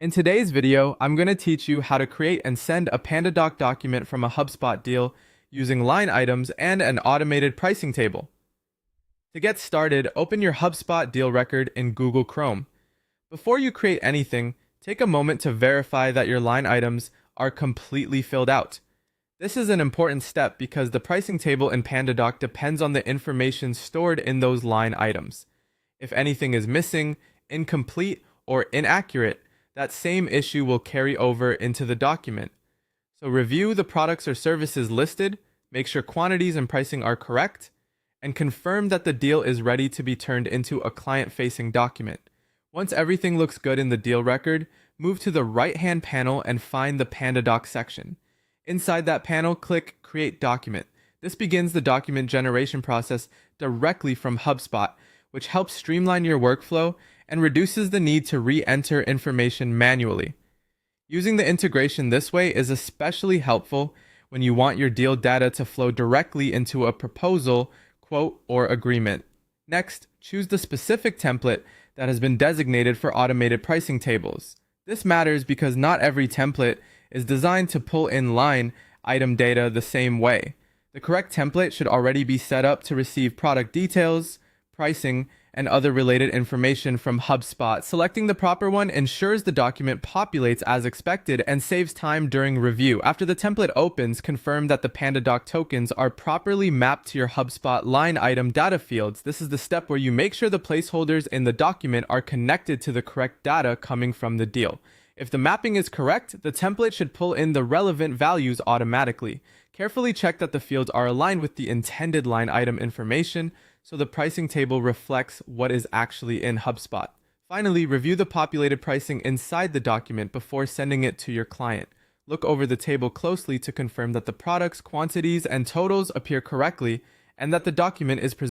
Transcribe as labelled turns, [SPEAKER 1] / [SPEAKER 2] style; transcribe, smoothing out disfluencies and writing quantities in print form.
[SPEAKER 1] In today's video, I'm going to teach you how to create and send a PandaDoc document from a HubSpot deal using line items and an automated pricing table. To get started, open your HubSpot deal record in Google Chrome. Before you create anything, take a moment to verify that your line items are completely filled out. This is an important step because the pricing table in PandaDoc depends on the information stored in those line items. If anything is missing, incomplete, or inaccurate, that same issue will carry over into the document. So review the products or services listed, make sure quantities and pricing are correct, and confirm that the deal is ready to be turned into a client-facing document. Once everything looks good in the deal record, move to the right-hand panel and find the PandaDoc section. Inside that panel, click Create Document. This begins the document generation process directly from HubSpot, which helps streamline your workflow and reduces the need to re-enter information manually. Using the integration this way is especially helpful when you want your deal data to flow directly into a proposal, quote, or agreement. Next, choose the specific template that has been designated for automated pricing tables. This matters because not every template is designed to pull in line item data the same way. The correct template should already be set up to receive product details, pricing, and other related information from HubSpot. Selecting the proper one ensures the document populates as expected and saves time during review. After the template opens, confirm that the PandaDoc tokens are properly mapped to your HubSpot line item data fields. This is the step where you make sure the placeholders in the document are connected to the correct data coming from the deal. If the mapping is correct, the template should pull in the relevant values automatically. Carefully check that the fields are aligned with the intended line item information, so the pricing table reflects what is actually in HubSpot. Finally, review the populated pricing inside the document before sending it to your client. Look over the table closely to confirm that the products, quantities, and totals appear correctly and that the document is presented